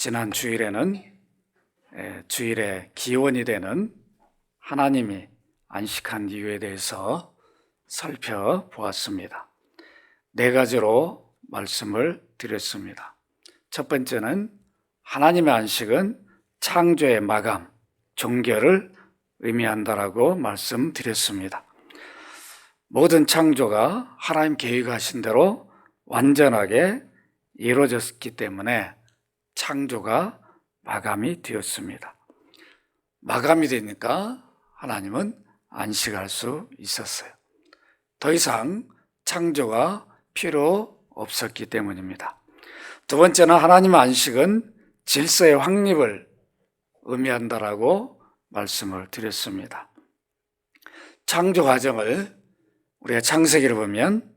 지난 주일에는 주일의 기원이 되는 하나님이 안식한 이유에 대해서 살펴보았습니다. 네 가지로 말씀을 드렸습니다. 첫 번째는 하나님의 안식은 창조의 마감, 종결을 의미한다라고 말씀드렸습니다. 모든 창조가 하나님 계획하신 대로 완전하게 이루어졌기 때문에 창조가 마감이 되었습니다. 마감이 되니까 하나님은 안식할 수 있었어요. 더 이상 창조가 필요 없었기 때문입니다. 두 번째는 하나님의 안식은 질서의 확립을 의미한다라고 말씀을 드렸습니다. 창조 과정을 우리가 창세기를 보면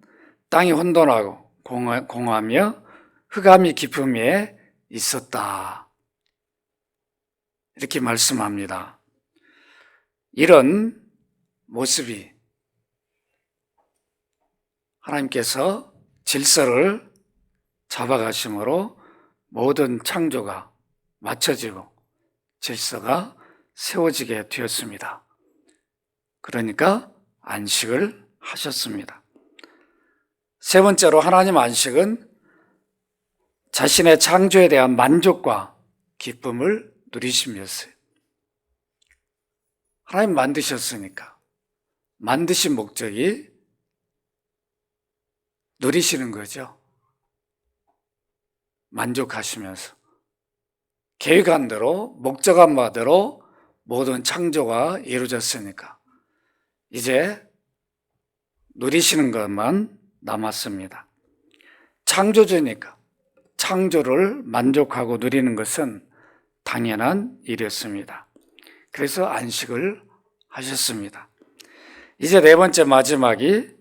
땅이 혼돈하고 공허하며 흑암이 깊음 위에 있었다, 이렇게 말씀합니다. 이런 모습이 하나님께서 질서를 잡아가심으로 모든 창조가 맞춰지고 질서가 세워지게 되었습니다. 그러니까 안식을 하셨습니다. 세 번째로 하나님 안식은 자신의 창조에 대한 만족과 기쁨을 누리심이었어요. 하나님 만드셨으니까 만드신 목적이 누리시는 거죠. 만족하시면서 계획한 대로 목적한 바대로 모든 창조가 이루어졌으니까 이제 누리시는 것만 남았습니다. 창조주니까 창조를 만족하고 누리는 것은 당연한 일이었습니다. 그래서 안식을 하셨습니다. 이제 네 번째 마지막이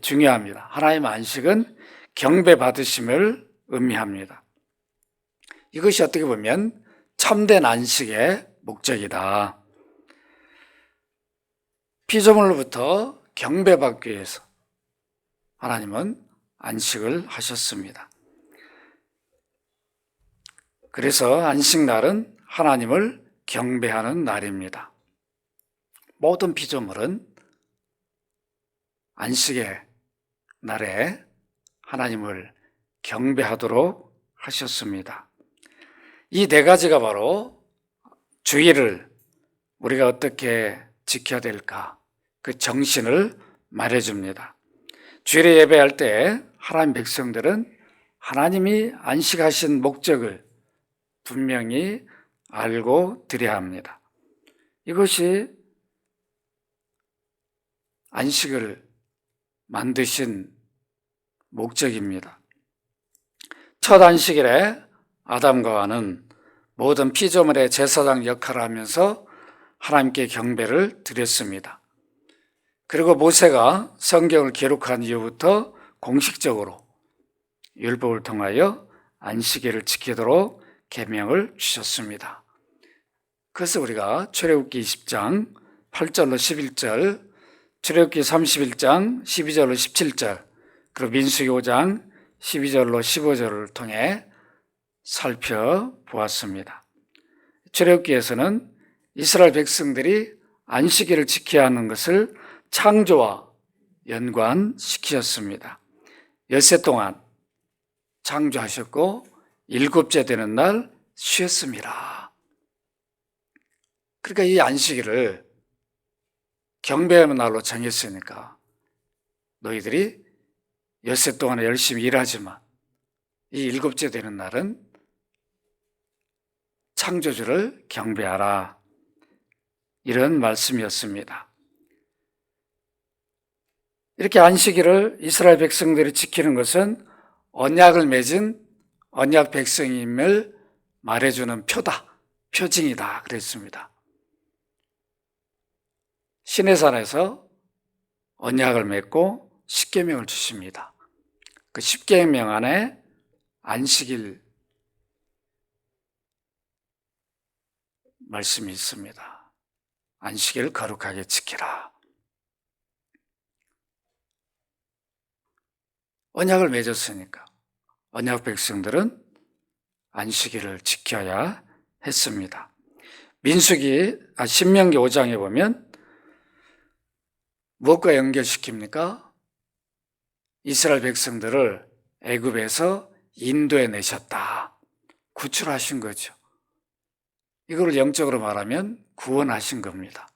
중요합니다. 하나님의 안식은 경배받으심을 의미합니다. 이것이 어떻게 보면 참된 안식의 목적이다. 피조물로부터 경배받기 위해서 하나님은 안식을 하셨습니다. 그래서 안식날은 하나님을 경배하는 날입니다. 모든 피조물은 안식의 날에 하나님을 경배하도록 하셨습니다. 이 네 가지가 바로 주일을 우리가 어떻게 지켜야 될까, 그 정신을 말해줍니다. 주일에 예배할 때 하나님 백성들은 하나님이 안식하신 목적을 분명히 알고 드려야 합니다. 이것이 안식을 만드신 목적입니다. 첫 안식일에 아담과 하와는 모든 피조물의 제사장 역할을 하면서 하나님께 경배를 드렸습니다. 그리고 모세가 성경을 기록한 이후부터 공식적으로 율법을 통하여 안식일을 지키도록 계명을 주셨습니다. 그래서 우리가 출애굽기 20장 8절로 11절, 출애굽기 31장 12절로 17절, 그리고 민수기 5장 12절로 15절을 통해 살펴보았습니다. 출애굽기에서는 이스라엘 백성들이 안식일을 지켜야 하는 것을 창조와 연관시키셨습니다. 엿새 동안 창조하셨고 일곱째 되는 날 쉬었습니다. 그러니까 이 안식일을 경배의 날로 정했으니까 너희들이 엿새 동안 열심히 일하지만 이 일곱째 되는 날은 창조주를 경배하라, 이런 말씀이었습니다. 이렇게 안식일을 이스라엘 백성들이 지키는 것은 언약을 맺은 언약 백성임을 말해주는 표다, 표징이다 그랬습니다. 시내산에서 언약을 맺고 십계명을 주십니다. 그 십계명 안에 안식일 말씀이 있습니다. 안식일을 거룩하게 지키라. 언약을 맺었으니까 언약 백성들은 안식일을 지켜야 했습니다. 신명기 5장에 보면 무엇과 연결시킵니까? 이스라엘 백성들을 애굽에서 인도해 내셨다. 구출하신 거죠. 이걸 영적으로 말하면 구원하신 겁니다.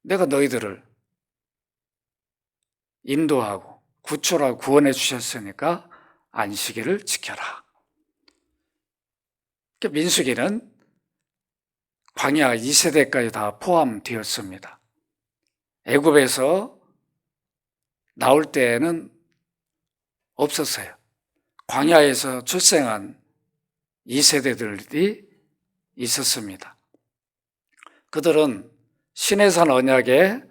내가 너희들을 인도하고 구출하고 구원해 주셨으니까 안식일을 지켜라. 민수기는 광야 2세대까지 다 포함되었습니다. 애굽에서 나올 때에는 없었어요. 광야에서 출생한 2세대들이 있었습니다. 그들은 시내산 언약의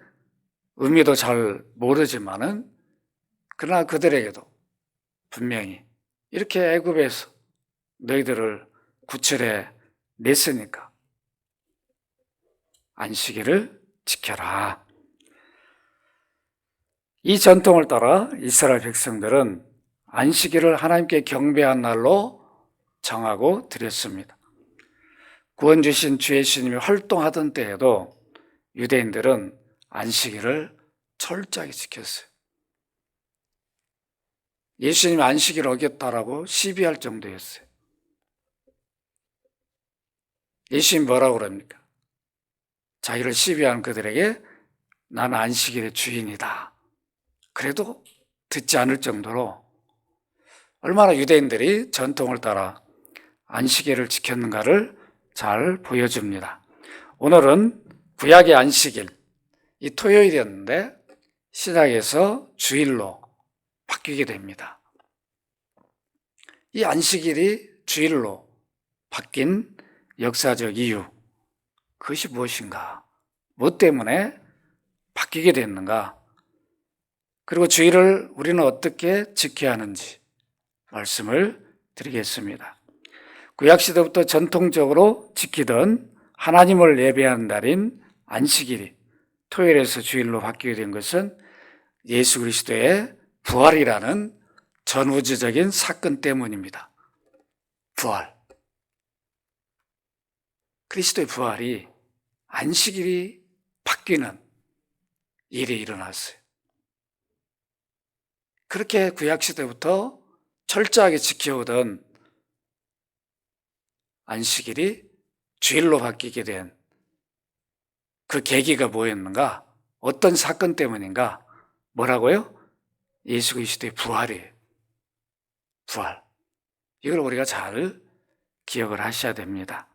의미도 잘 모르지만은 그러나 그들에게도 분명히 이렇게 애굽에서 너희들을 구출해 냈으니까 안식일을 지켜라. 이 전통을 따라 이스라엘 백성들은 안식일을 하나님께 경배한 날로 정하고 드렸습니다. 구원 주신 주 예수님이 활동하던 때에도 유대인들은 안식일을 철저하게 지켰어요. 예수님이 안식일을 어겼다라고 시비할 정도였어요. 예수님이 뭐라고 그럽니까? 자기를 시비하는 그들에게 나는 안식일의 주인이다. 그래도 듣지 않을 정도로 얼마나 유대인들이 전통을 따라 안식일을 지켰는가를 잘 보여줍니다. 오늘은 구약의 안식일, 이 토요일이었는데 신약에서 주일로 바뀌게 됩니다. 이 안식일이 주일로 바뀐 역사적 이유, 그것이 무엇인가? 뭐 때문에 바뀌게 됐는가? 그리고 주일을 우리는 어떻게 지켜야 하는지 말씀을 드리겠습니다. 구약시대부터 전통적으로 지키던 하나님을 예배하는 날인 안식일이 토요일에서 주일로 바뀌게 된 것은 예수 그리스도의 부활이라는 전우주적인 사건 때문입니다. 부활. 그리스도의 부활이 안식일이 바뀌는 일이 일어났어요. 그렇게 구약시대부터 철저하게 지켜오던 안식일이 주일로 바뀌게 된 그 계기가 뭐였는가? 어떤 사건 때문인가? 뭐라고요? 예수 그리스도의 부활이에요. 부활. 이걸 우리가 잘 기억을 하셔야 됩니다.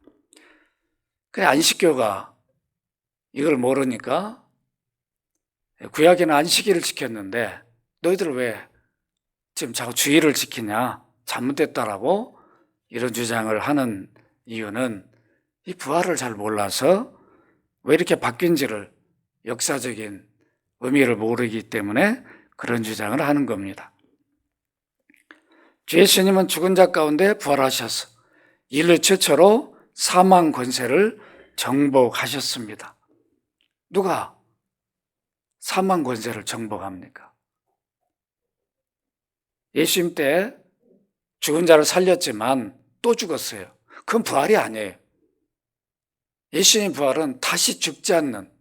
그 안식교가 이걸 모르니까 구약에는 안식일을 지켰는데 너희들 왜 지금 자꾸 주일을 지키냐? 잘못됐다라고 이런 주장을 하는 이유는 이 부활을 잘 몰라서 왜 이렇게 바뀐지를 역사적인 의미를 모르기 때문에 그런 주장을 하는 겁니다. 주 예수님은 죽은 자 가운데 부활하셔서 인류 최초로 사망 권세를 정복하셨습니다. 누가 사망 권세를 정복합니까? 예수님 때 죽은 자를 살렸지만 또 죽었어요. 그건 부활이 아니에요. 예수님 부활은 다시 죽지 않는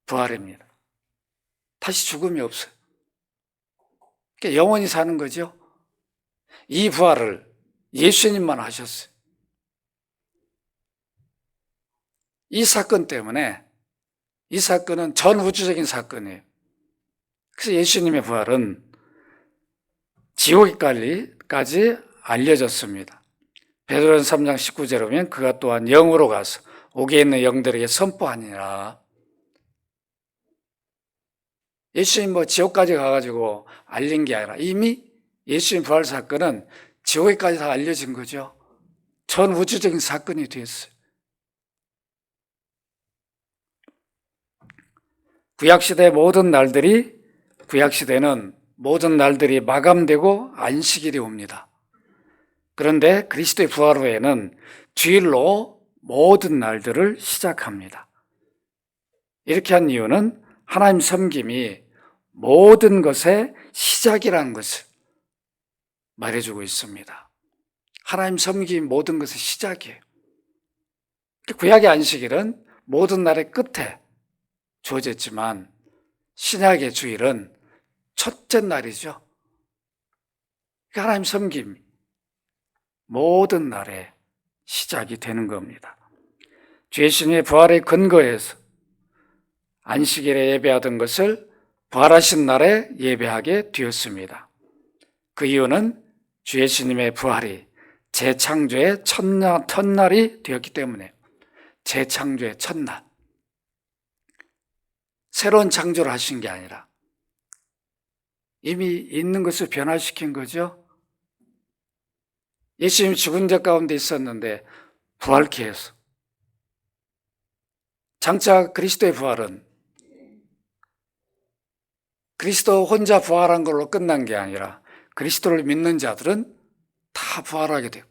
부활입니다. 다시 죽음이 없어요. 그러니까 영원히 사는 거죠. 이 부활을 예수님만 하셨어요. 이 사건 때문에 이 사건은 전우주적인 사건이에요. 그래서 예수님의 부활은 지옥까지 알려졌습니다. 베드로전서 3장 19절에 보면 그가 또한 영으로 가서 옥에 있는 영들에게 선포하니라. 예수님 지옥까지 가가지고 알린 게 아니라 이미 예수님 부활 사건은 지옥에까지 다 알려진 거죠. 전 우주적인 사건이 됐어요. 구약시대는 모든 날들이 마감되고 안식일이 옵니다. 그런데 그리스도의 부활 후에는 주일로 모든 날들을 시작합니다. 이렇게 한 이유는 하나님 섬김이 모든 것의 시작이라는 것을 말해주고 있습니다. 하나님 섬김이 모든 것의 시작이에요. 구약의 안식일은 모든 날의 끝에 주어졌지만 신약의 주일은 첫째 날이죠. 하나님 섬김이 모든 날의 시작이 되는 겁니다. 주 예수님의 부활의 근거에서 안식일에 예배하던 것을 부활하신 날에 예배하게 되었습니다. 그 이유는 주 예수님의 부활이 재창조의 첫날이 되었기 때문에 재창조의 첫날, 새로운 창조를 하신 게 아니라 이미 있는 것을 변화시킨 거죠. 예수님이 죽은 자 가운데 있었는데 부활케 해서, 장차 그리스도의 부활은 그리스도 혼자 부활한 걸로 끝난 게 아니라 그리스도를 믿는 자들은 다 부활하게 되고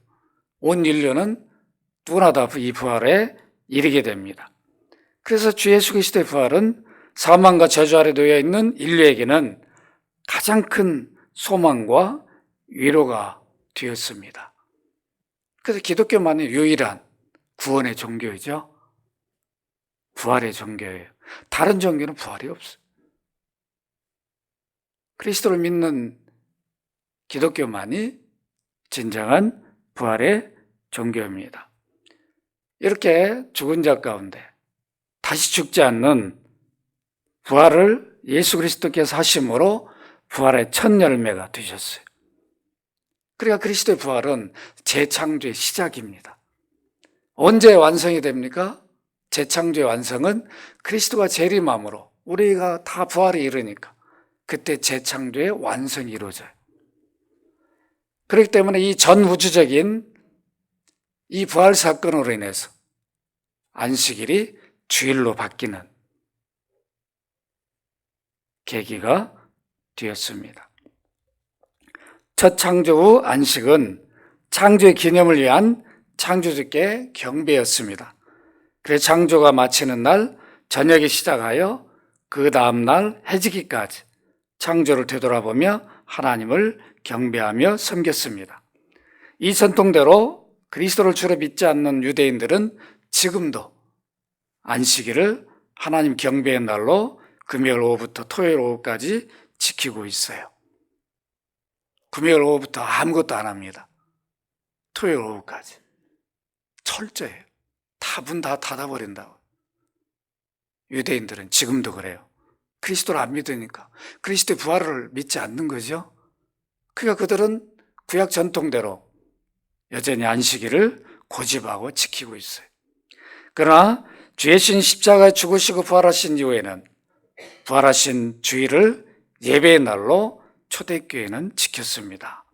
온 인류는 누구나 다 이 부활에 이르게 됩니다. 그래서 주 예수 그리스도의 부활은 사망과 저주 아래 놓여 있는 인류에게는 가장 큰 소망과 위로가 되었습니다. 그래서 기독교만의 유일한 구원의 종교이죠. 부활의 종교예요. 다른 종교는 부활이 없어요. 그리스도를 믿는 기독교만이 진정한 부활의 종교입니다. 이렇게 죽은 자 가운데 다시 죽지 않는 부활을 예수 그리스도께서 하심으로 부활의 첫 열매가 되셨어요. 그러니까 그리스도의 부활은 재창조의 시작입니다. 언제 완성이 됩니까? 재창조의 완성은 그리스도가 재림함으로 우리가 다 부활에 이르니까 그때 재창조의 완성이 이루어져요. 그렇기 때문에 이 전 우주적인 이 부활 사건으로 인해서 안식일이 주일로 바뀌는 계기가 되었습니다. 첫 창조 후 안식은 창조의 기념을 위한 창조주께 경배였습니다. 그래서 창조가 마치는 날 저녁에 시작하여 그 다음 날 해지기까지 창조를 되돌아보며 하나님을 경배하며 섬겼습니다. 이 전통대로 그리스도를 주로 믿지 않는 유대인들은 지금도 안식일을 하나님 경배의 날로 금요일 오후부터 토요일 오후까지 지키고 있어요. 금요일 오후부터 아무것도 안 합니다. 토요일 오후까지. 철저해요. 문 다 닫아버린다고. 유대인들은 지금도 그래요. 그리스도를 안 믿으니까. 그리스도의 부활을 믿지 않는 거죠. 그러니까 그들은 구약 전통대로 여전히 안식일을 고집하고 지키고 있어요. 그러나 주 예수님 십자가에 죽으시고 부활하신 이후에는 부활하신 주일을 예배의 날로 초대교회는 지켰습니다.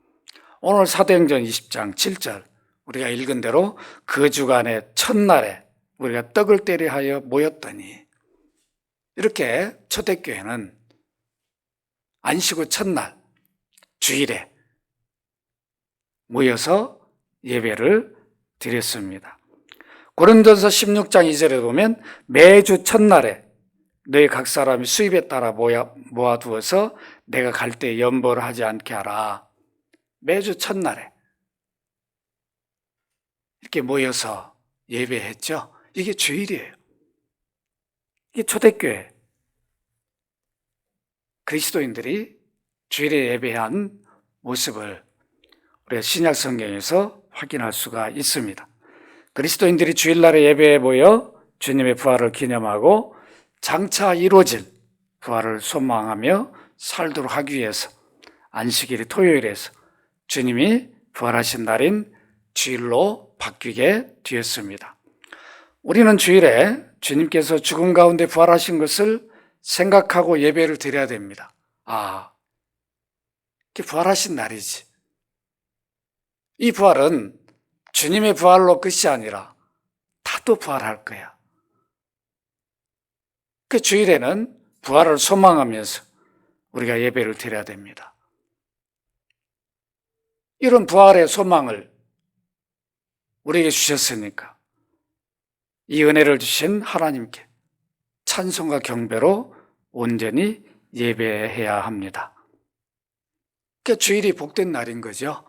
오늘 사도행전 20장 7절 우리가 읽은 대로 그 주간의 첫날에 우리가 떡을 때려 하여 모였더니, 이렇게 초대교회는 안식 후 첫날 주일에 모여서 예배를 드렸습니다. 고린도전서 16장 2절에 보면 매주 첫날에 너희 각 사람이 수입에 따라 모아두어서 내가 갈 때 연보를 하지 않게 하라. 매주 첫날에 이렇게 모여서 예배했죠. 이게 주일이에요. 이게 초대교회 그리스도인들이 주일에 예배한 모습을 우리가 신약 성경에서 확인할 수가 있습니다. 그리스도인들이 주일날에 예배에 모여 주님의 부활을 기념하고 장차 이루어질 부활을 소망하며 살도록 하기 위해서 안식일이 토요일에서 주님이 부활하신 날인 주일로 바뀌게 되었습니다. 우리는 주일에 주님께서 죽음 가운데 부활하신 것을 생각하고 예배를 드려야 됩니다. 이게 부활하신 날이지. 이 부활은 주님의 부활로 끝이 아니라 다 또 부활할 거야. 그 주일에는 부활을 소망하면서 우리가 예배를 드려야 됩니다. 이런 부활의 소망을 우리에게 주셨으니까 이 은혜를 주신 하나님께 찬송과 경배로 온전히 예배해야 합니다. 그러니까 주일이 복된 날인 거죠.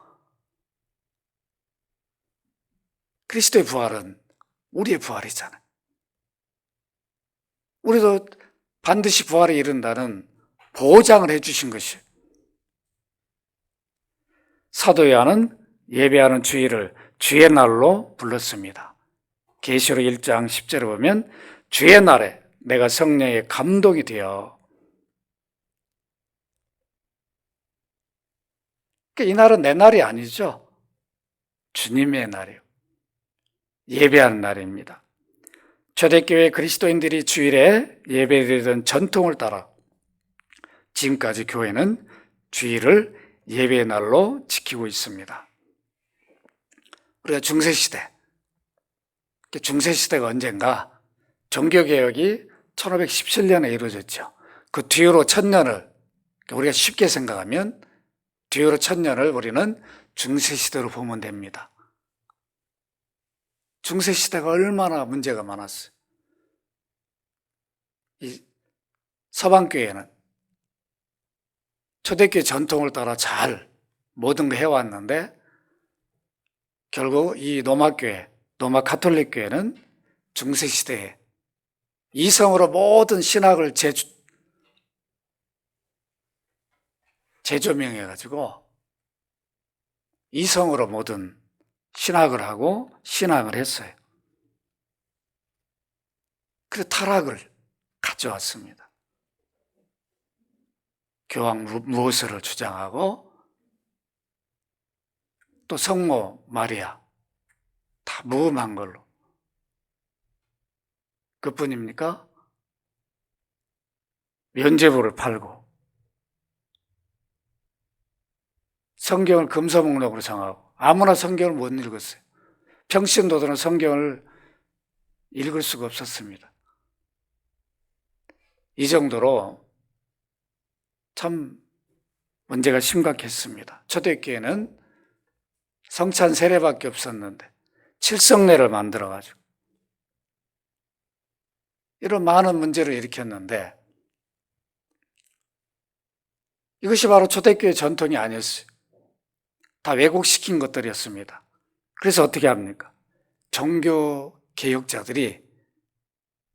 그리스도의 부활은 우리의 부활이잖아요. 우리도 반드시 부활에 이른다는 보장을 해주신 것이에요. 사도 요한은 예배하는 주일을 주의 날로 불렀습니다. 계시록 1장 10절에 보면 주의 날에 내가 성령의 감동이 되어, 이 날은 내 날이 아니죠. 주님의 날이에요. 예배하는 날입니다. 초대교회 그리스도인들이 주일에 예배드리던 전통을 따라 지금까지 교회는 주일을 예배의 날로 지키고 있습니다. 우리가 중세시대가 언젠가 종교개혁이 1517년에 이루어졌죠. 그 뒤로 1000년을 우리가 쉽게 생각하면 뒤로 1000년을 우리는 중세시대로 보면 됩니다. 중세시대가 얼마나 문제가 많았어요. 이 서방교회는 초대교회 전통을 따라 잘 모든 거 해왔는데 결국 이 로마교회, 로마 가톨릭 교회는 중세시대에 이성으로 모든 신학을 재조명해가지고 이성으로 모든 신학을 하고 신앙을 했어요. 그래서 타락을 가져왔습니다. 교황 무엇을 주장하고 또 성모 마리아 다 무음한 걸로. 그뿐입니까? 면죄부를 팔고 성경을 금서 목록으로 정하고 아무나 성경을 못 읽었어요. 평신도들은 성경을 읽을 수가 없었습니다. 이 정도로 참 문제가 심각했습니다. 초대교회는 성찬 세례밖에 없었는데 칠성례를 만들어가지고 이런 많은 문제를 일으켰는데 이것이 바로 초대교회 전통이 아니었어요. 다 왜곡시킨 것들이었습니다. 그래서 어떻게 합니까? 종교 개혁자들이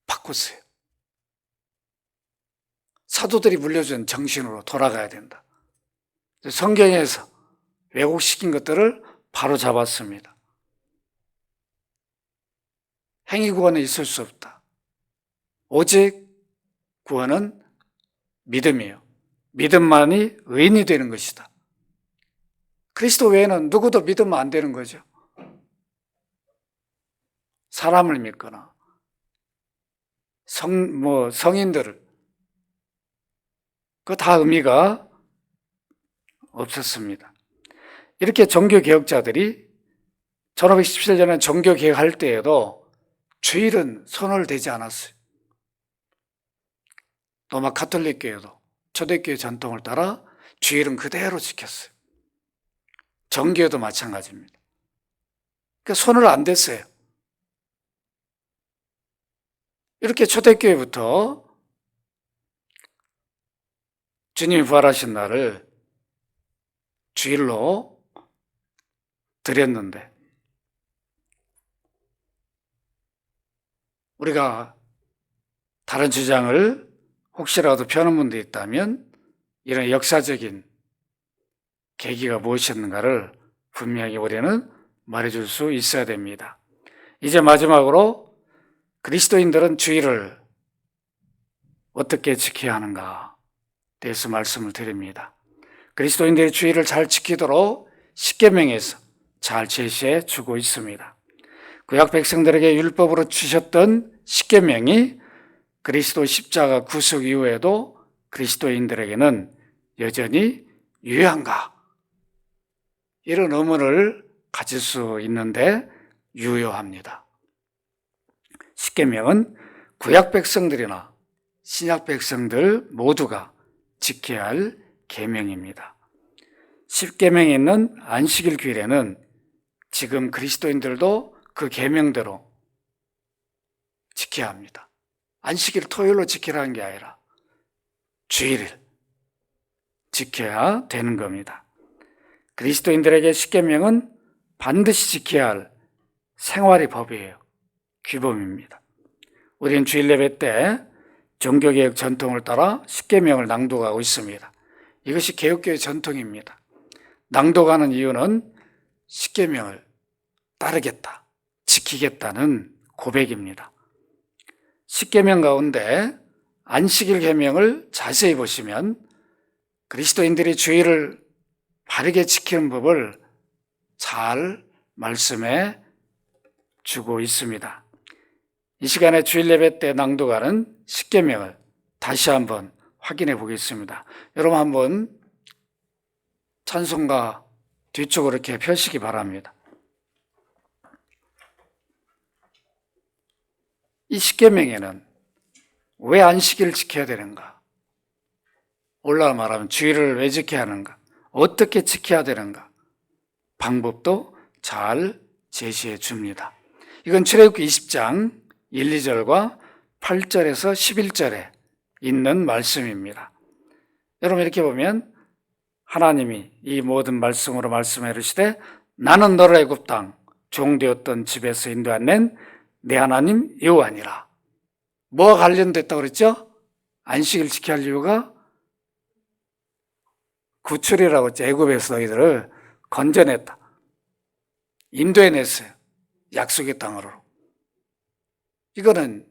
바꿨어요. 사도들이 물려준 정신으로 돌아가야 된다. 성경에서 왜곡시킨 것들을 바로 잡았습니다. 행위 구원은 있을 수 없다. 오직 구원은 믿음이에요. 믿음만이 의인이 되는 것이다. 그리스도 외에는 누구도 믿으면 안 되는 거죠. 사람을 믿거나 성인들을 그거 다 의미가 없었습니다. 이렇게 종교개혁자들이 1517년에 종교개혁할 때에도 주일은 손을 대지 않았어요. 로마 가톨릭 교회도 초대교회 전통을 따라 주일은 그대로 지켰어요. 정교회도 마찬가지입니다. 그러니까 손을 안 댔어요. 이렇게 초대교회부터 주님이 부활하신 날을 주일로 드렸는데 우리가 다른 주장을 혹시라도 펴는 분도 있다면 이런 역사적인 계기가 무엇이었는가를 분명히 우리는 말해줄 수 있어야 됩니다. 이제 마지막으로 그리스도인들은 주일을 어떻게 지켜야 하는가 대해서 말씀을 드립니다. 그리스도인들이 주일을 잘 지키도록 십계명에서 잘 제시해 주고 있습니다. 구약 백성들에게 율법으로 주셨던 십계명이 그리스도 십자가 구속 이후에도 그리스도인들에게는 여전히 유효한가? 이런 의문을 가질 수 있는데 유효합니다. 십계명은 구약 백성들이나 신약 백성들 모두가 지켜야 할 계명입니다. 십계명에 있는 안식일 규례는 지금 그리스도인들도 그 계명대로 지켜야 합니다. 안식일 토요일로 지키라는 게 아니라 주일을 지켜야 되는 겁니다. 그리스도인들에게 십계명은 반드시 지켜야 할 생활의 법이에요. 규범입니다. 우리는 주일 예배 때 종교개혁 전통을 따라 십계명을 낭독하고 있습니다. 이것이 개혁교회 전통입니다. 낭독하는 이유는 십계명을 따르겠다, 지키겠다는 고백입니다. 십계명 가운데 안식일 계명을 자세히 보시면 그리스도인들이 주일을 바르게 지키는 법을 잘 말씀해 주고 있습니다. 이 시간에 주일 예배 때 낭독하는 십계명을 다시 한번 확인해 보겠습니다. 여러분 한번 찬송가 뒤쪽으로 이렇게 펴시기 바랍니다. 이 십계명에는 왜 안식일을 지켜야 되는가? 올라와 말하면 주일을 왜 지켜야 하는가? 어떻게 지켜야 되는가? 방법도 잘 제시해 줍니다. 이건 출애굽기 20장 1, 2절과 8절에서 11절에 있는 말씀입니다. 여러분 이렇게 보면 하나님이 이 모든 말씀으로 말씀해 이르시되 나는 너를 애굽 땅 종되었던 집에서 인도하낸 내 하나님 여호와니라. 뭐가 관련됐다고 그랬죠? 안식일 지켜야 할 이유가 구출이라고 했죠. 애굽에서 너희들을 건져냈다. 인도해냈어요. 약속의 땅으로. 이거는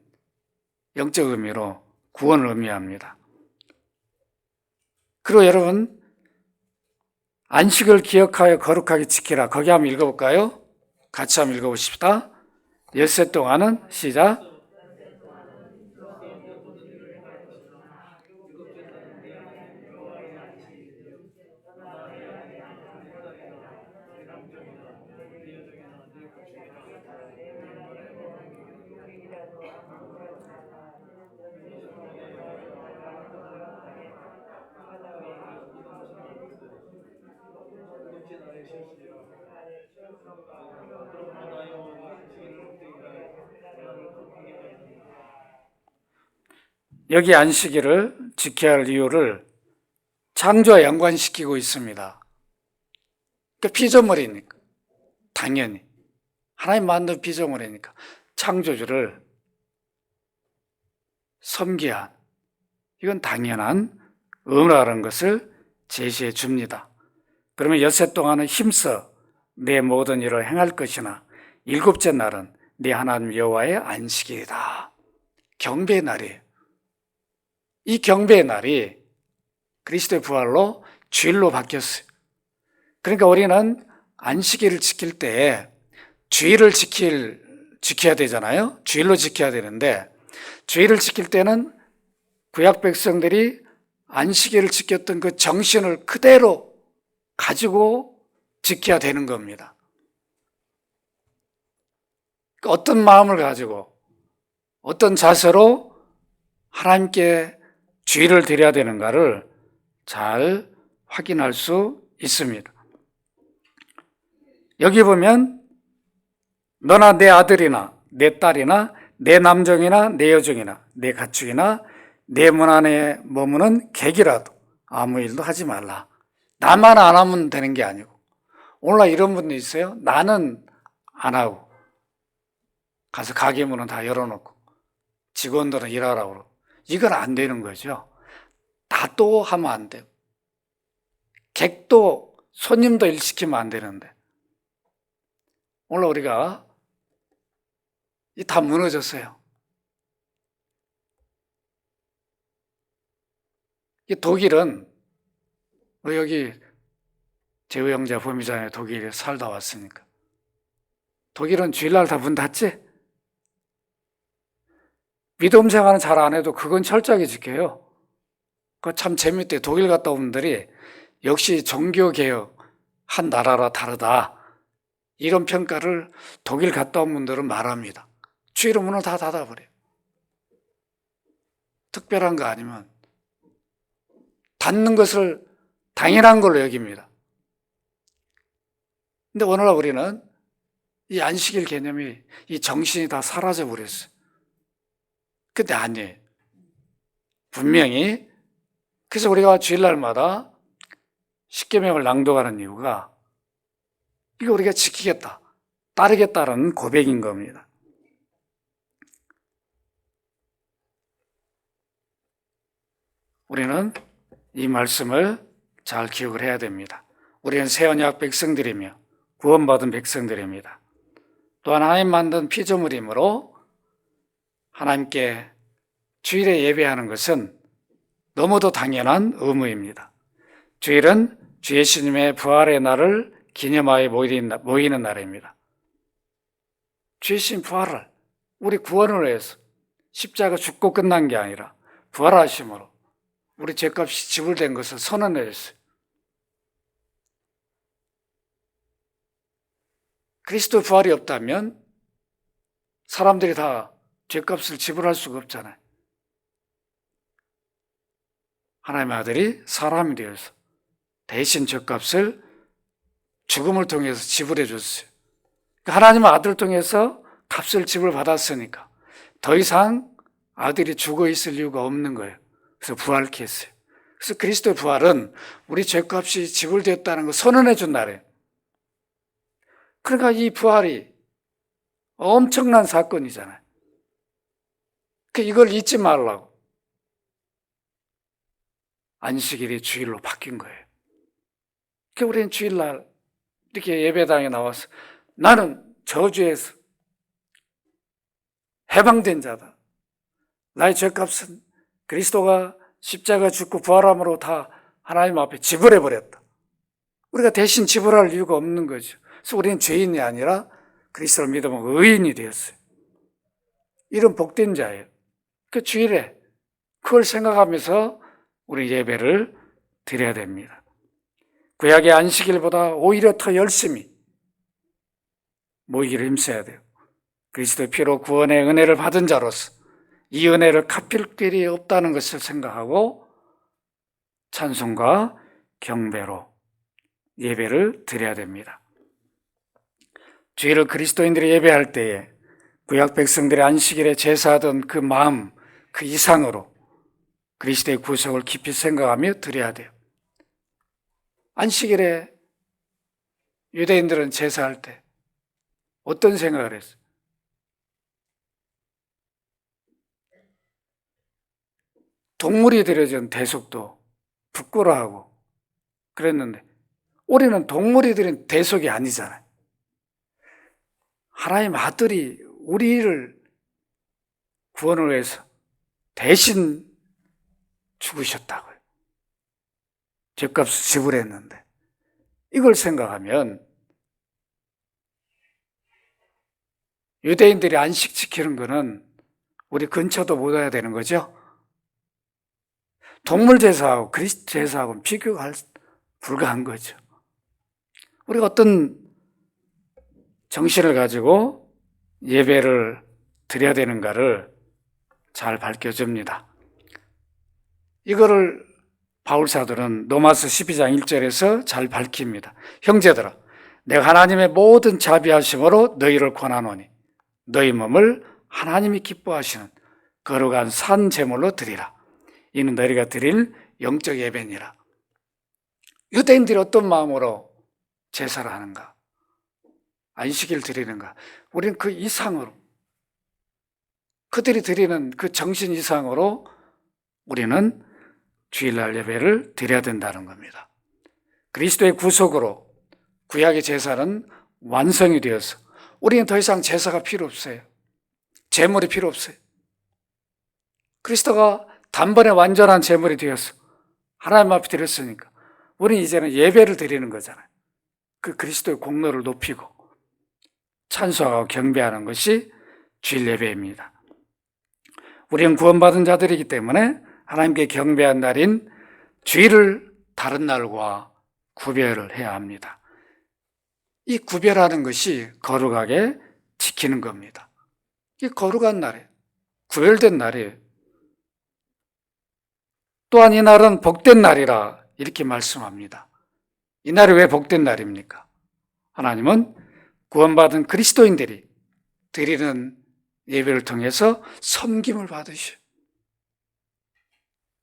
영적 의미로 구원을 의미합니다. 그리고 여러분 안식을 기억하여 거룩하게 지키라. 거기 한번 읽어볼까요? 같이 한번 읽어보십시다. 엿새 동안은 시작. 여기 안식일을 지켜야 할 이유를 창조와 연관시키고 있습니다. 그러니까 피조물이니까 당연히 하나님 만든 피조물이니까 창조주를 섬겨야 한 이건 당연한 의무라는 것을 제시해 줍니다. 그러면 엿새 동안은 힘써 내 모든 일을 행할 것이나 일곱째 날은 네 하나님 여호와의 안식일이다. 경배의 날이에요. 이 경배의 날이 그리스도의 부활로 주일로 바뀌었어요. 그러니까 우리는 안식일을 지킬 때 주일을 지켜야 되잖아요. 주일로 지켜야 되는데 주일을 지킬 때는 구약 백성들이 안식일을 지켰던 그 정신을 그대로 가지고 지켜야 되는 겁니다. 어떤 마음을 가지고 어떤 자세로 하나님께 주일을 드려야 되는가를 잘 확인할 수 있습니다. 여기 보면 너나 내 아들이나 내 딸이나 내 남종이나 내 여종이나 내 가축이나 내 문 안에 머무는 객이라도 아무 일도 하지 말라. 나만 안 하면 되는 게 아니고 오늘날 이런 분도 있어요. 나는 안 하고 가서 가게 문은 다 열어놓고 직원들은 일하라고 그러고 이건 안 되는 거죠. 나도 하면 안 돼요. 객도 손님도 일 시키면 안 되는데 오늘 우리가 다 무너졌어요. 독일은 여기 재우 형제 범위자에 독일에 살다 왔으니까 독일은 주일날 다 문 닫지? 믿음 생활은 잘 안 해도 그건 철저하게 지켜요. 그거 참 재밌대. 독일 갔다 온 분들이 역시 종교개혁 한 나라라 다르다. 이런 평가를 독일 갔다 온 분들은 말합니다. 주일은 문을 다 닫아버려요. 특별한 거 아니면 닫는 것을 당연한 걸로 여깁니다. 근데 오늘날 우리는 이 안식일 개념이 이 정신이 다 사라져 버렸어요. 근데 아니에요. 분명히 그래서 우리가 주일날마다 십계명을 낭독하는 이유가 이거 우리가 지키겠다. 따르겠다는 고백인 겁니다. 우리는 이 말씀을 잘 기억을 해야 됩니다. 우리는 새 언약 백성들이며 구원받은 백성들입니다. 또한 하나님 만든 피조물이므로 하나님께 주일에 예배하는 것은 너무도 당연한 의무입니다. 주일은 주 예수님의 부활의 날을 기념하여 모이는 날입니다. 주 예수님 부활을, 우리 구원을 위해서 십자가 죽고 끝난 게 아니라 부활하심으로 우리 죄값이 지불된 것을 선언했어요. 그리스도 부활이 없다면 사람들이 다 죄값을 지불할 수가 없잖아요. 하나님의 아들이 사람이 되어서 대신 죄값을 죽음을 통해서 지불해 줬어요. 하나님의 아들을 통해서 값을 지불받았으니까 더 이상 아들이 죽어 있을 이유가 없는 거예요. 그래서 부활케 했어요. 그래서 그리스도의 부활은 우리 죄값이 지불되었다는 걸 선언해 준 날이에요. 그러니까 이 부활이 엄청난 사건이잖아요. 이걸 잊지 말라고 안식일이 주일로 바뀐 거예요. 그러니까 우리는 주일날 이렇게 예배당에 나와서 나는 저주에서 해방된 자다. 나의 죄값은 그리스도가 십자가 죽고 부활함으로 다 하나님 앞에 지불해버렸다. 우리가 대신 지불할 이유가 없는 거죠. 그래서 우리는 죄인이 아니라 그리스도를 믿으면 의인이 되었어요. 이런 복된 자예요. 그 주일에 그걸 생각하면서 우리 예배를 드려야 됩니다. 구약의 안식일보다 오히려 더 열심히 모이기를 힘써야 돼요. 그리스도의 피로 구원의 은혜를 받은 자로서 이 은혜를 갚을 길이 없다는 것을 생각하고 찬송과 경배로 예배를 드려야 됩니다. 주일을 그리스도인들이 예배할 때에 구약 백성들의 안식일에 제사하던 그 마음, 그 이상으로 그리스도의 구속을 깊이 생각하며 드려야 돼요. 안식일에 유대인들은 제사할 때 어떤 생각을 했어요? 동물이 드려진 대속도 부끄러워하고 그랬는데 우리는 동물이 드린 대속이 아니잖아요. 하나님 아들이 우리를 구원을 위해서 대신 죽으셨다고요. 죄값을 지불했는데 이걸 생각하면 유대인들이 안식 지키는 거는 우리 근처도 못 와야 되는 거죠. 동물 제사하고 그리스도 제사하고는 비교가 불가한 거죠. 우리가 어떤 정신을 가지고 예배를 드려야 되는가를 잘 밝혀줍니다. 이거를 바울사도는 로마서 12장 1절에서 잘 밝힙니다. 형제들아, 내가 하나님의 모든 자비하심으로 너희를 권하노니 너희 몸을 하나님이 기뻐하시는 거룩한 산 제물로 드리라. 이는 너희가 드릴 영적 예배니라. 유대인들이 어떤 마음으로 제사를 하는가? 안식일 드리는가? 우리는 그 이상으로, 그들이 드리는 그 정신 이상으로 우리는 주일날 예배를 드려야 된다는 겁니다. 그리스도의 구속으로 구약의 제사는 완성이 되어서 우리는 더 이상 제사가 필요 없어요. 제물이 필요 없어요. 그리스도가 단번에 완전한 제물이 되어서 하나님 앞에 드렸으니까 우리는 이제는 예배를 드리는 거잖아요. 그 그리스도의 공로를 높이고 찬송하고 경배하는 것이 주일 예배입니다. 우리는 구원받은 자들이기 때문에 하나님께 경배한 날인 주일을 다른 날과 구별을 해야 합니다. 이 구별하는 것이 거룩하게 지키는 겁니다. 이 거룩한 날이에요. 구별된 날이에요. 또한 이 날은 복된 날이라 이렇게 말씀합니다. 이 날이 왜 복된 날입니까? 하나님은 구원받은 그리스도인들이 드리는 예배를 통해서 섬김을 받으셔.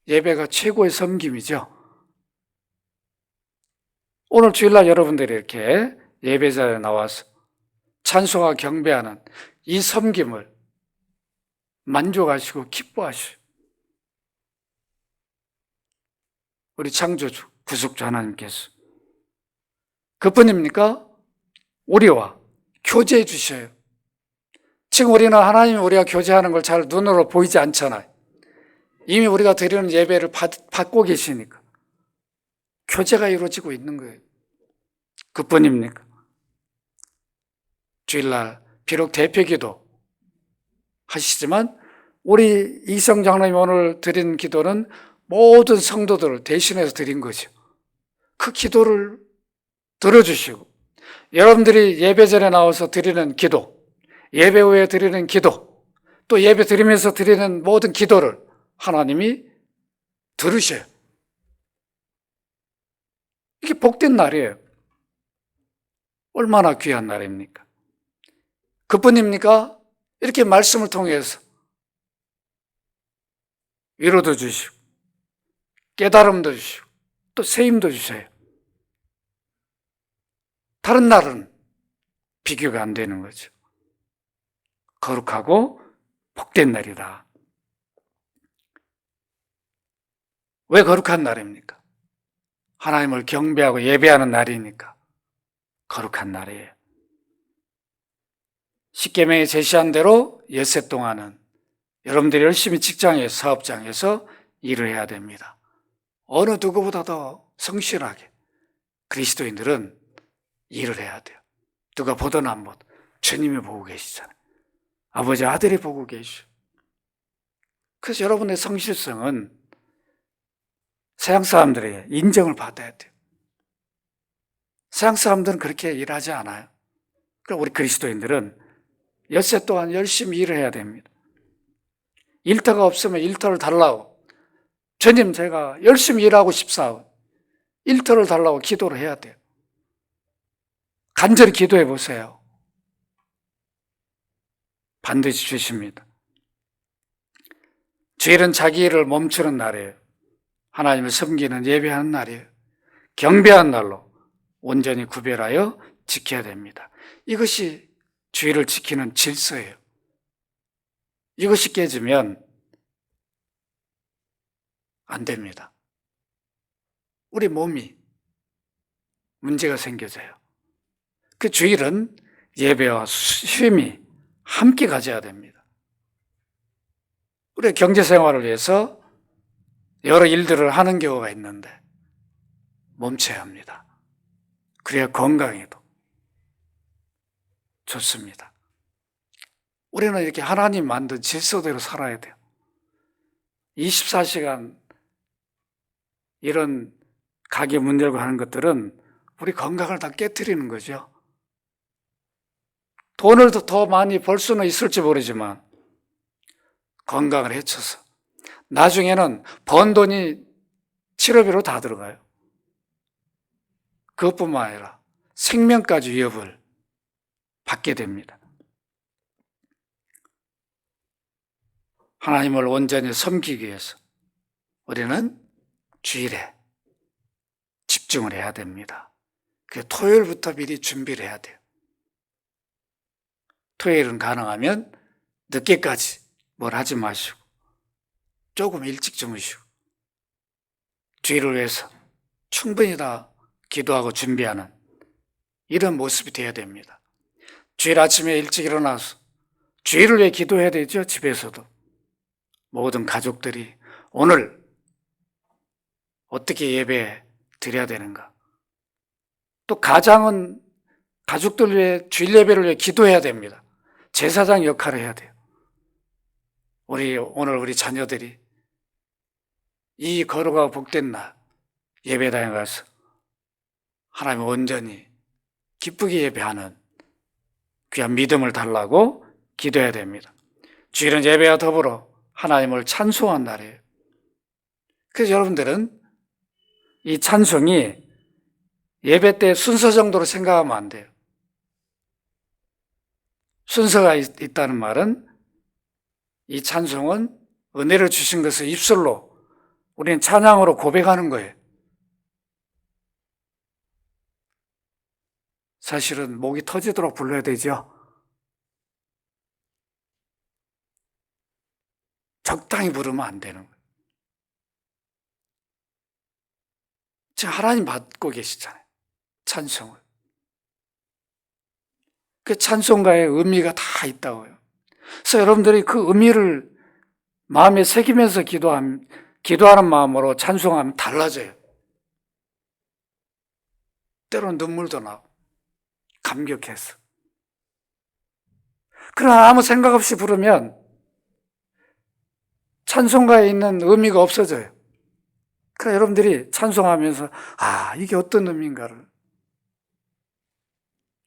예배가 최고의 섬김이죠. 오늘 주일날 여러분들이 이렇게 예배자에 나와서 찬송과 경배하는 이 섬김을 만족하시고 기뻐하시오. 우리 창조주, 구속주 하나님께서 그뿐입니까? 우리와 교제해 주셔요. 지금 우리는 하나님이 우리가 교제하는 걸 잘 눈으로 보이지 않잖아요. 이미 우리가 드리는 예배를 받고 계시니까 교제가 이루어지고 있는 거예요. 그뿐입니까? 주일날 비록 대표기도 하시지만 우리 이성 장로님 오늘 드린 기도는 모든 성도들을 대신해서 드린 거죠. 그 기도를 들어주시고 여러분들이 예배 전에 나와서 드리는 기도, 예배 후에 드리는 기도, 또 예배 드리면서 드리는 모든 기도를 하나님이 들으셔요. 이게 복된 날이에요. 얼마나 귀한 날입니까? 그뿐입니까? 이렇게 말씀을 통해서 위로도 주시고 깨달음도 주시고 또 세임도 주셔요. 다른 날은 비교가 안 되는 거죠. 거룩하고 복된 날이다. 왜 거룩한 날입니까? 하나님을 경배하고 예배하는 날이니까 거룩한 날이에요. 십계명에 제시한 대로 엿새 동안은 여러분들이 열심히 직장에서 사업장에서 일을 해야 됩니다. 어느 누구보다 더 성실하게 그리스도인들은 일을 해야 돼요. 누가 보든 안 보든 주님이 보고 계시잖아요. 아버지 아들이 보고 계시죠. 그래서 여러분의 성실성은 서양 사람들에게 인정을 받아야 돼요. 서양 사람들은 그렇게 일하지 않아요. 그럼 우리 그리스도인들은 엿새 동안 열심히 일을 해야 됩니다. 일터가 없으면 일터를 달라고, 주님 제가 열심히 일하고 싶사오, 일터를 달라고 기도를 해야 돼요. 간절히 기도해 보세요. 반드시 주십니다. 주일은 자기 일을 멈추는 날이에요. 하나님을 섬기는 예배하는 날이에요. 경배하는 날로 온전히 구별하여 지켜야 됩니다. 이것이 주일을 지키는 질서예요. 이것이 깨지면 안 됩니다. 우리 몸이 문제가 생겨져요. 그 주일은 예배와 쉼이 함께 가져야 됩니다. 우리 경제생활을 위해서 여러 일들을 하는 경우가 있는데 멈춰야 합니다. 그래야 건강에도 좋습니다. 우리는 이렇게 하나님 만든 질서대로 살아야 돼요. 24시간 이런 가게 문 열고 하는 것들은 우리 건강을 다 깨트리는 거죠. 돈을 더 많이 벌 수는 있을지 모르지만 건강을 해쳐서 나중에는 번 돈이 치료비로 다 들어가요. 그것뿐만 아니라 생명까지 위협을 받게 됩니다. 하나님을 온전히 섬기기 위해서 우리는 주일에 집중을 해야 됩니다. 그 토요일부터 미리 준비를 해야 돼요. 토요일은 가능하면 늦게까지 뭘 하지 마시고 조금 일찍 주무시고 주일을 위해서 충분히 다 기도하고 준비하는 이런 모습이 되어야 됩니다. 주일 아침에 일찍 일어나서 주일을 위해 기도해야 되죠. 집에서도 모든 가족들이 오늘 어떻게 예배 드려야 되는가. 또 가장은 가족들 위해 주일 예배를 위해 기도해야 됩니다. 제사장 역할을 해야 돼요. 오늘 우리 자녀들이 이 거룩하고 복된 날 예배당에 가서 하나님 온전히 기쁘게 예배하는 귀한 믿음을 달라고 기도해야 됩니다. 주일은 예배와 더불어 하나님을 찬송한 날이에요. 그래서 여러분들은 이 찬송이 예배 때 순서 정도로 생각하면 안 돼요. 순서가 있다는 말은 이 찬송은 은혜를 주신 것을 입술로 우리는 찬양으로 고백하는 거예요. 사실은 목이 터지도록 불러야 되죠. 적당히 부르면 안 되는 거예요. 지금 하나님 받고 계시잖아요. 찬송을. 그 찬송가의 의미가 다 있다고요. 그래서 여러분들이 그 의미를 마음에 새기면서 기도하는 마음으로 찬송하면 달라져요. 때로는 눈물도 나고 감격해서. 그러나 아무 생각 없이 부르면 찬송가에 있는 의미가 없어져요. 그러나 여러분들이 찬송하면서 이게 어떤 의미인가를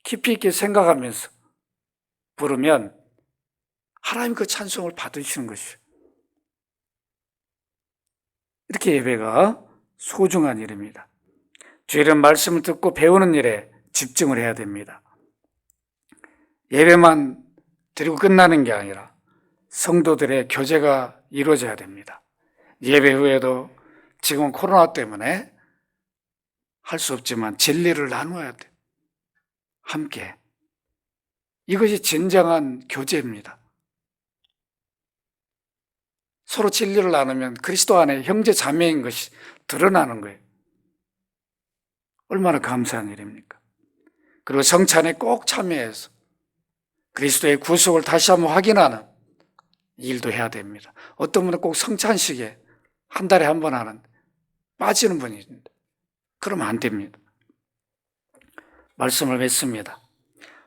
깊이 있게 생각하면서 부르면 하나님 그 찬송을 받으시는 것이에요. 이렇게 예배가 소중한 일입니다. 주일은 말씀을 듣고 배우는 일에 집중을 해야 됩니다. 예배만 드리고 끝나는 게 아니라 성도들의 교제가 이루어져야 됩니다. 예배 후에도 지금은 코로나 때문에 할 수 없지만 진리를 나누어야 돼. 함께. 이것이 진정한 교제입니다. 서로 진리를 나누면 그리스도 안에 형제 자매인 것이 드러나는 거예요. 얼마나 감사한 일입니까? 그리고 성찬에 꼭 참여해서 그리스도의 구속을 다시 한번 확인하는 일도 해야 됩니다. 어떤 분은 꼭 성찬식에 한 달에 한 번 하는 빠지는 분이 있는데 그러면 안 됩니다. 말씀을 맺습니다.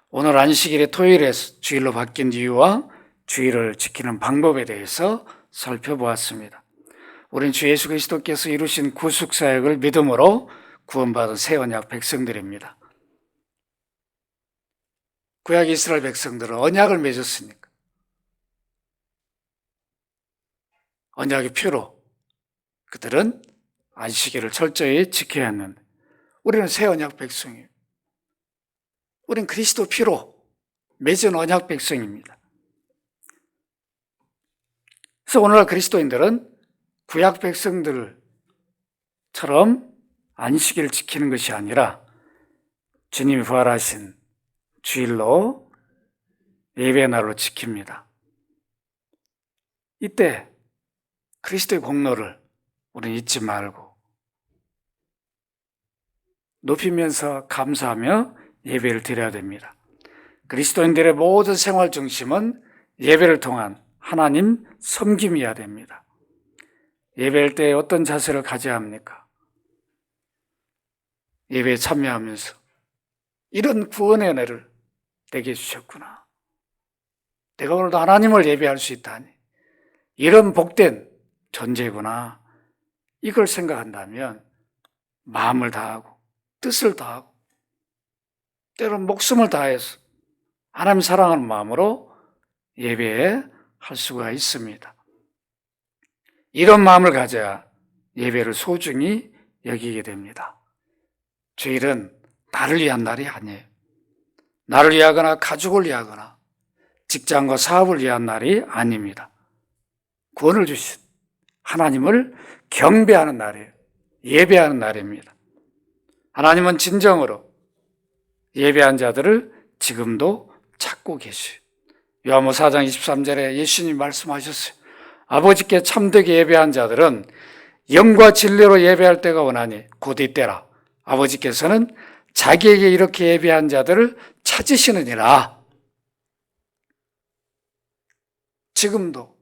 오늘 안식일이 토요일에서 주일로 바뀐 이유와 주일을 지키는 방법에 대해서 살펴보았습니다. 우리는 주 예수 그리스도께서 이루신 구속사역을 믿음으로 구원받은 새 언약 백성들입니다. 구약 이스라엘 백성들은 언약을 맺었으니까 언약의 표로 그들은 안식일을 철저히 지켜야 하는데 우리는 새 언약 백성이에요. 우리는 그리스도 피로 맺은 언약 백성입니다. 그래서 오늘날 그리스도인들은 구약 백성들처럼 안식일을 지키는 것이 아니라 주님이 부활하신 주일로 예배 날로 지킵니다. 이때 그리스도의 공로를 우리는 잊지 말고 높이면서 감사하며 예배를 드려야 됩니다. 그리스도인들의 모든 생활 중심은 예배를 통한 하나님 섬김이어야 됩니다. 예배할 때 어떤 자세를 가져야 합니까? 예배에 참여하면서 이런 구원의 은혜를 내게 주셨구나. 내가 오늘도 하나님을 예배할 수 있다니. 이런 복된 존재구나. 이걸 생각한다면 마음을 다하고 뜻을 다하고 때로는 목숨을 다해서 하나님 사랑하는 마음으로 예배할 수가 있습니다. 이런 마음을 가져야 예배를 소중히 여기게 됩니다. 주일은 나를 위한 날이 아니에요. 나를 위하거나 가족을 위하거나 직장과 사업을 위한 날이 아닙니다. 구원을 주신 하나님을 경배하는 날이에요. 예배하는 날입니다. 하나님은 진정으로 예배한 자들을 지금도 찾고 계시요. 요한복음 4장 23절에 예수님이 말씀하셨어요. 아버지께 참되게 예배한 자들은 영과 진리로 예배할 때가 오나니 곧 이때라. 아버지께서는 자기에게 이렇게 예배한 자들을 찾으시느니라. 지금도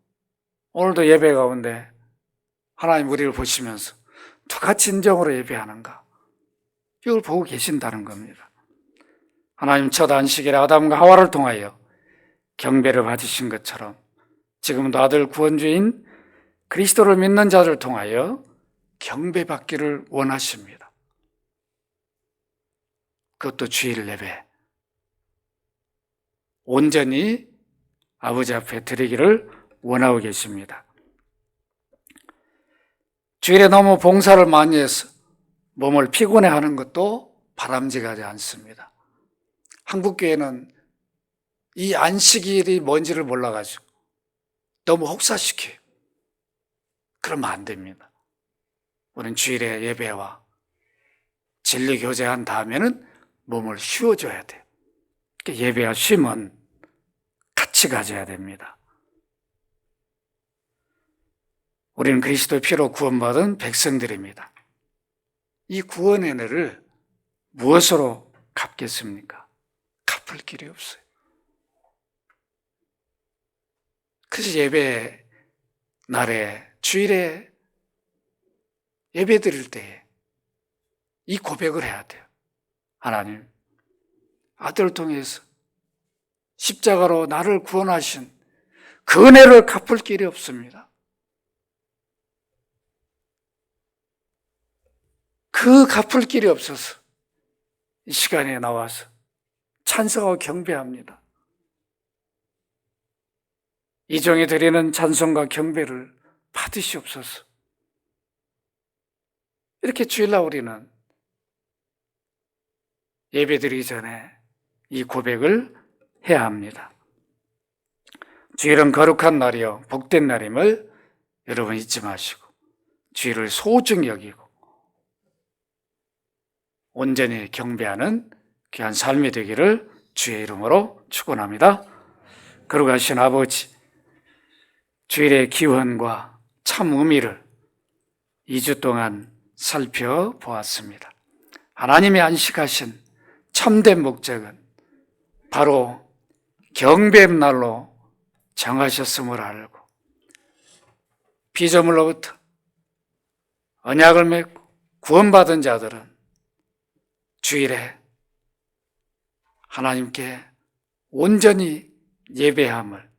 오늘도 예배 가운데 하나님 우리를 보시면서 누가 진정으로 예배하는가? 이걸 보고 계신다는 겁니다. 하나님 첫 안식일에 아담과 하와를 통하여 경배를 받으신 것처럼 지금도 아들 구원주인 그리스도를 믿는 자들을 통하여 경배받기를 원하십니다. 그것도 주일 예배. 온전히 아버지 앞에 드리기를 원하고 계십니다. 주일에 너무 봉사를 많이 해서 몸을 피곤해하는 것도 바람직하지 않습니다. 한국교회는 이 안식일이 뭔지를 몰라가지고 너무 혹사시켜요. 그러면 안 됩니다. 우리는 주일에 예배와 진리 교제한 다음에는 몸을 쉬어줘야 돼요. 예배와 쉼은 같이 가져야 됩니다. 우리는 그리스도의 피로 구원받은 백성들입니다. 이 구원의 은혜를 무엇으로 갚겠습니까? 갚을 길이 없어요. 그래서 예배 날에, 주일에 예배 드릴 때 이 고백을 해야 돼요. 하나님, 아들을 통해서 십자가로 나를 구원하신 그 은혜를 갚을 길이 없습니다. 그 갚을 길이 없어서 이 시간에 나와서 찬송하고 경배합니다. 이 종이 드리는 찬송과 경배를 받으시옵소서. 이렇게 주일날 우리는 예배 드리기 전에 이 고백을 해야 합니다. 주일은 거룩한 날이요 복된 날임을 여러분 잊지 마시고 주일을 소중히 여기고 온전히 경배하는 귀한 삶이 되기를 주의 이름으로 축원합니다. 거룩하신 아버지, 주일의 기원과 참 의미를 2주 동안 살펴보았습니다. 하나님이 안식하신 참된 목적은 바로 경배의 날로 정하셨음을 알고 피조물로부터 언약을 맺고 구원받은 자들은 주일에 하나님께 온전히 예배함을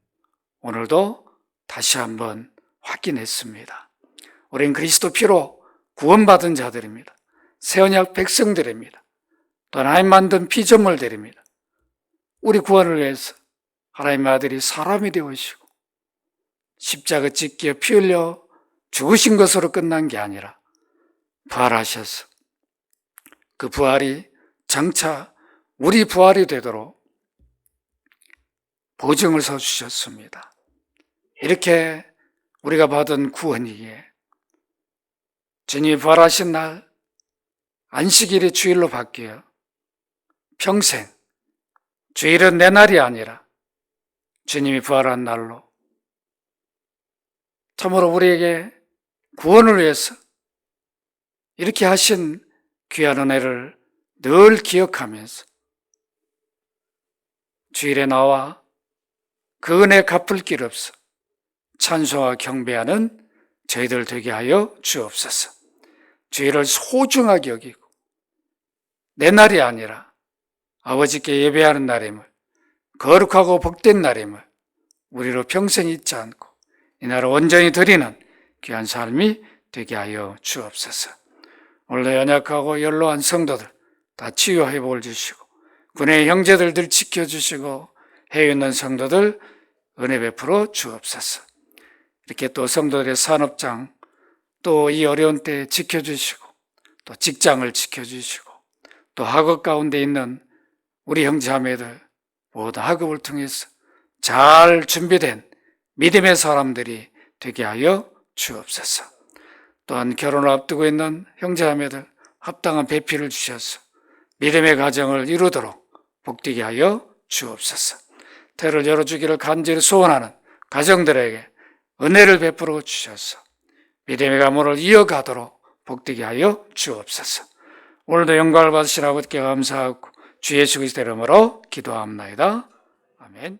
오늘도 다시 한번 확인했습니다. 우리는 그리스도 피로 구원받은 자들입니다. 새 언약 백성들입니다. 또 하나님 만든 피조물들입니다. 우리 구원을 위해서 하나님의 아들이 사람이 되어오시고 십자가 찢겨 피 흘려 죽으신 것으로 끝난 게 아니라 부활하셔서 그 부활이 장차 우리 부활이 되도록 보증을 서주셨습니다. 이렇게 우리가 받은 구원이기에 주님이 부활하신 날 안식일이 주일로 바뀌어 평생 주일은 내 날이 아니라 주님이 부활한 날로 참으로 우리에게 구원을 위해서 이렇게 하신 귀한 은혜를 늘 기억하면서 주일에 나와 그 은혜 갚을 길 없어 찬송과 경배하는 저희들 되게 하여 주옵소서. 주일을 소중하게 여기고 내 날이 아니라 아버지께 예배하는 날임을, 거룩하고 복된 날임을 우리로 평생 잊지 않고 이 날을 온전히 드리는 귀한 삶이 되게 하여 주옵소서. 오늘도 연약하고 연로한 성도들 다 치유 회복을 주시고 군의 형제들들 지켜주시고 해외에 있는 성도들 은혜 베풀어 주옵소서. 이렇게 또 성도들의 산업장 또 이 어려운 때 지켜주시고 또 직장을 지켜주시고 또 학업 가운데 있는 우리 형제자매들 모두 학업을 통해서 잘 준비된 믿음의 사람들이 되게 하여 주옵소서. 또한 결혼을 앞두고 있는 형제자매들 합당한 배필을 주셔서 믿음의 가정을 이루도록 복되게 하여 주옵소서. 태를 열어주기를 간절히 소원하는 가정들에게 은혜를 베풀어 주셔서 믿음의 가문을 이어가도록 복되게 하여 주옵소서. 오늘도 영광을 받으신 아버지께 감사하고 주 예수 그리스도 이름으로 기도합나이다. 아멘.